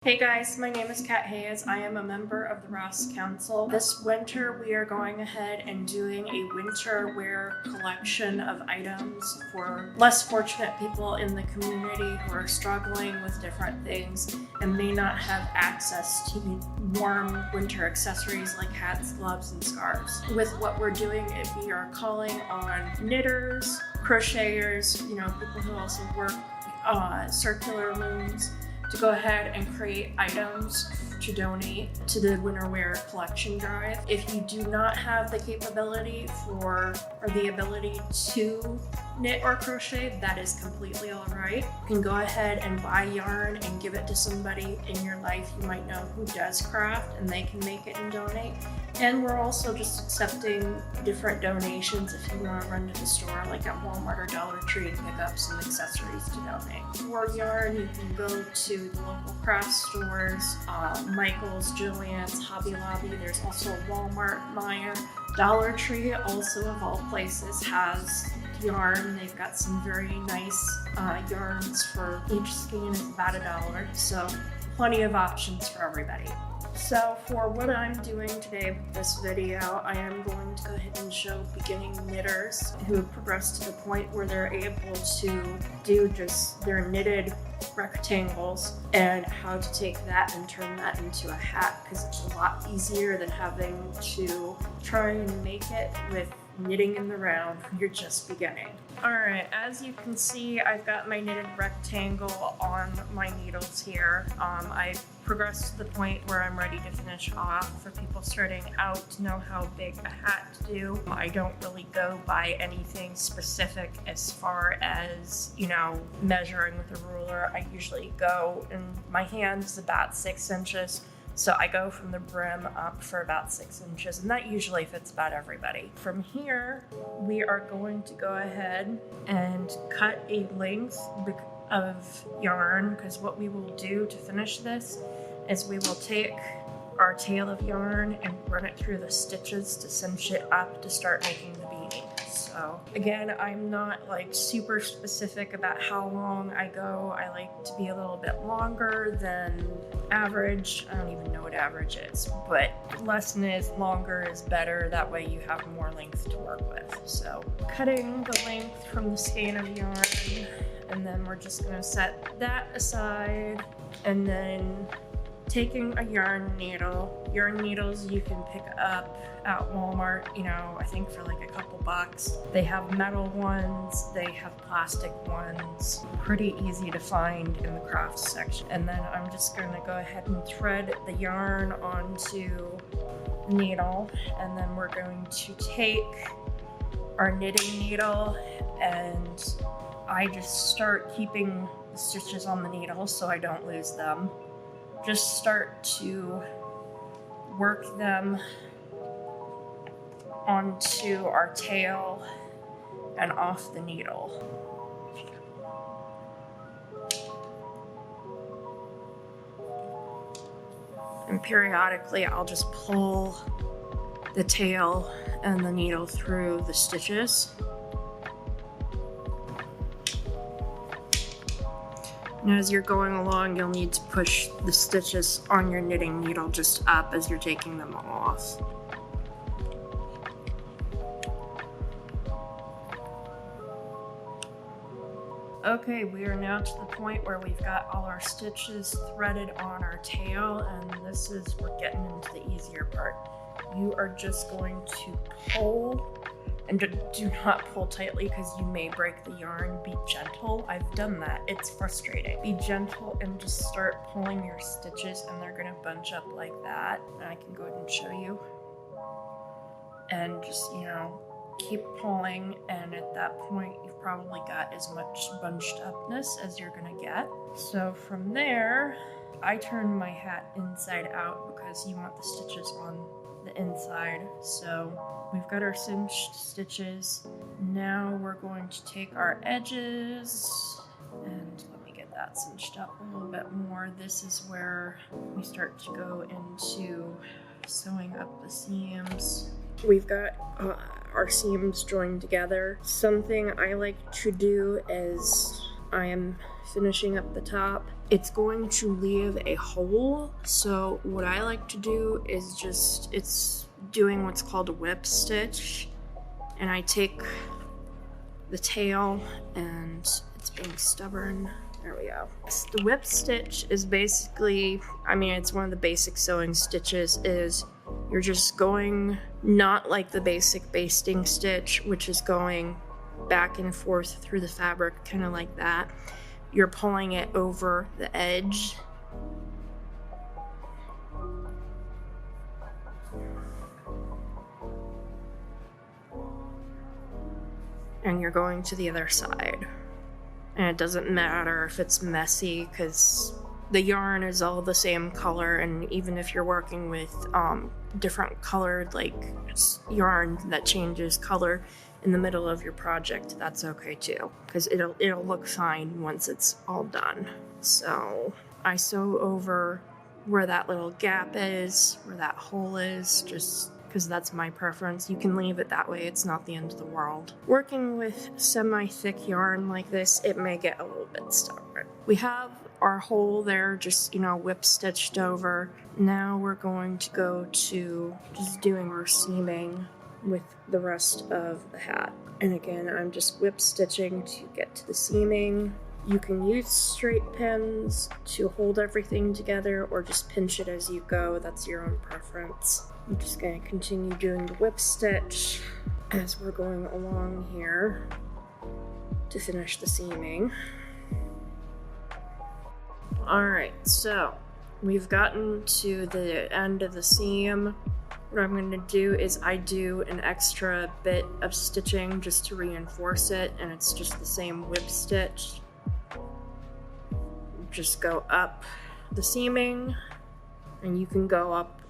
Hey guys, my name is Kat Hayes. I am a member of the ROSC Council. This winter we are going ahead and doing a winter wear collection of items for less fortunate people in the community who are struggling with different things and may not have access to warm winter accessories like hats, gloves, and scarves. With what we're doing, we are calling on knitters, crocheters, people who also work circular looms, to go ahead and create items to donate to the winter wear collection drive. If you do not have the capability or the ability to knit or crochet, that is completely all right. You can go ahead and buy yarn and give it to somebody in your life you might know who does craft, and they can make it and donate. And we're also just accepting different donations if you want to run to the store, like at Walmart or Dollar Tree, and pick up some accessories to donate. For yarn, you can go to the local craft stores, Michael's, Joann's, Hobby Lobby. There's also Walmart, Meijer. Dollar Tree, also of all places, has yarn. They've got some very nice yarns for each skein is about $1, so plenty of options for everybody. So for what I'm doing today with this video, I am going to go ahead and show beginning knitters who have progressed to the point where they're able to do just their knitted rectangles and how to take that and turn that into a hat, because it's a lot easier than having to try and make it with knitting in the round when you're just beginning. Alright, as you can see, I've got my knitted rectangle on my needles here. I've progressed to the point where I'm ready to finish off. For people starting out to know how big a hat to do, I don't really go by anything specific as far as, measuring with a ruler. I usually go, and my hand's about 6 inches. So I go from the brim up for about 6 inches, and that usually fits about everybody. From here, we are going to go ahead and cut a length of yarn, because what we will do to finish this is we will take our tail of yarn and run it through the stitches to cinch it up to start making the beanie. So again, I'm not super specific about how long I go. I like to be a little bit longer than average. I don't even know what average is, but less is longer is better. That way you have more length to work with. So cutting the length from the skein of yarn, and then we're just gonna set that aside, and then taking a yarn needle. Yarn needles you can pick up at Walmart, I think for a couple bucks. They have metal ones, they have plastic ones. Pretty easy to find in the crafts section. And then I'm just gonna go ahead and thread the yarn onto the needle, and then we're going to take our knitting needle, and I just start keeping the stitches on the needle so I don't lose them. Just start to work them onto our tail and off the needle. And periodically I'll just pull the tail and the needle through the stitches. And as you're going along, you'll need to push the stitches on your knitting needle just up as you're taking them off. Okay, we are now to the point where we've got all our stitches threaded on our tail, and we're getting into the easier part. You are just going to pull, and do not pull tightly because you may break the yarn. Be gentle. I've done that. It's frustrating. Be gentle and just start pulling your stitches, and they're gonna bunch up like that. And I can go ahead and show you. And just, keep pulling, and at that point you've probably got as much bunched upness as you're gonna get. So from there, I turn my hat inside out because you want the stitches on the inside. So we've got our cinched stitches. Now we're going to take our edges, and let me get that cinched up a little bit more. This is where we start to go into sewing up the seams. We've got our seams joined together. Something I like to do is I am finishing up the top. it's going to leave a hole. So what I like to do is it's doing what's called a whip stitch. And I take the tail, and it's being stubborn. There we go. The whip stitch is basically, I mean, it's one of the basic sewing stitches. Is you're just going, not like the basic basting stitch, which is going back and forth through the fabric, kind of like that. You're pulling it over the edge. And you're going to the other side. And it doesn't matter if it's messy, because the yarn is all the same color, and even if you're working with different colored like yarn that changes color in the middle of your project, that's okay too, because it'll look fine once it's all done. So I sew over where that little gap is, where that hole is, just because that's my preference. You can leave it that way, it's not the end of the world. Working with semi-thick yarn like this, it may get a little bit stubborn. We have our hole there just, whip stitched over. Now we're going to go to just doing our seaming with the rest of the hat. And again, I'm just whip stitching to get to the seaming. You can use straight pins to hold everything together, or just pinch it as you go. That's your own preference. I'm just going to continue doing the whip stitch as we're going along here to finish the seaming. Alright, so we've gotten to the end of the seam. What I'm going to do is I do an extra bit of stitching just to reinforce it, and it's just the same whip stitch. Just go up the seaming, and you can go up,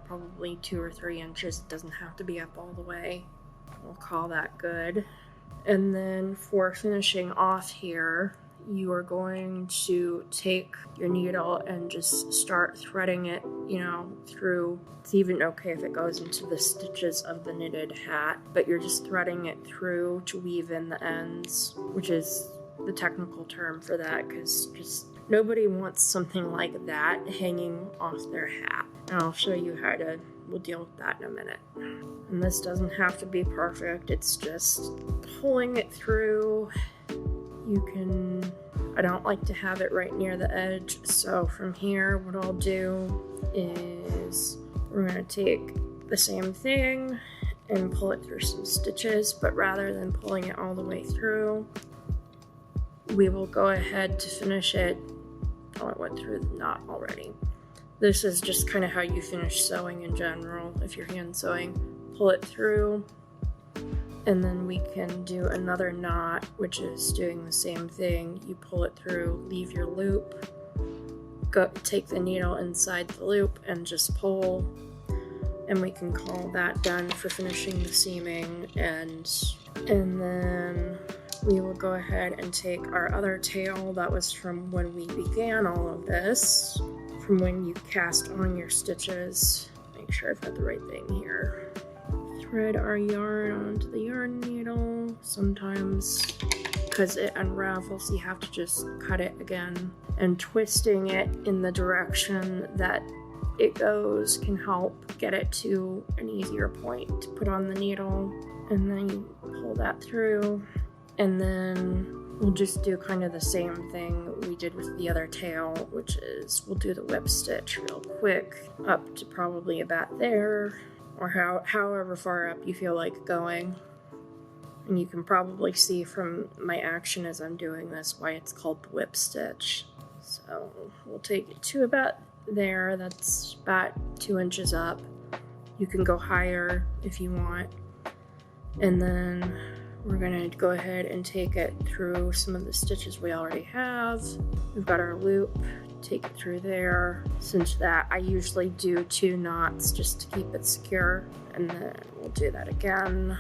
probably 2 or 3 inches. It doesn't have to be up all the way. We'll call that good. And then for finishing off here, you are going to take your needle and just start threading it, through. It's even okay if it goes into the stitches of the knitted hat, but you're just threading it through to weave in the ends, which is the technical term for that, because just nobody wants something like that hanging off their hat. And I'll show you we'll deal with that in a minute. And this doesn't have to be perfect, it's just pulling it through. I don't like to have it right near the edge, so from here what I'll do is we're going to take the same thing and pull it through some stitches, but rather than pulling it all the way through, we will go ahead to finish it. Oh, I went through the knot already. This is just kind of how you finish sewing in general. If you're hand sewing, pull it through, and then we can do another knot, which is doing the same thing. You pull it through, leave your loop, take the needle inside the loop and just pull, and we can call that done for finishing the seaming. And then we will go ahead and take our other tail that was from when we began all of this, from when you cast on your stitches. Make sure I've got the right thing here. Thread our yarn onto the yarn needle. Sometimes, because it unravels, you have to just cut it again. And twisting it in the direction that it goes can help get it to an easier point to put on the needle. And then you pull that through. And then we'll just do kind of the same thing we did with the other tail, which is we'll do the whip stitch real quick up to probably about there, or however far up you feel like going. And you can probably see from my action as I'm doing this why it's called the whip stitch. So we'll take it to about there. That's about 2 inches up. You can go higher if you want. And then we're going to go ahead and take it through some of the stitches we already have. We've got our loop, take it through there. Since that, I usually do 2 knots just to keep it secure, and then we'll do that again.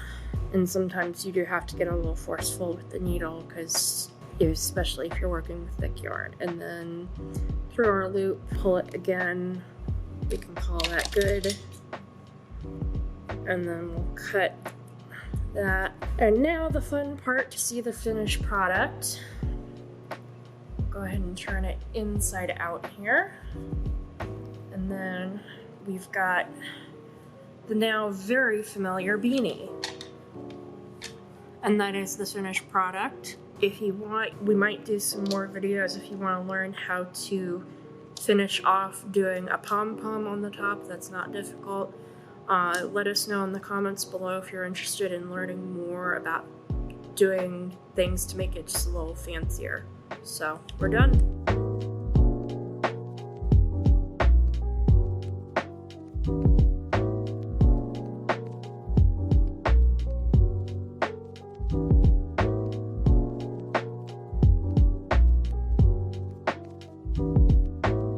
And sometimes you do have to get a little forceful with the needle, because especially if you're working with thick yarn. And then through our loop, pull it again. We can call that good. And then we'll cut that. And now the fun part, to see the finished product. Go go ahead and turn it inside out here. And then we've got the now very familiar beanie. And that is the finished product. If you want, we might do some more videos if you want to learn how to finish off doing a pom-pom on the top. That's not difficult. Let us know in the comments below if you're interested in learning more about doing things to make it just a little fancier. So we're done.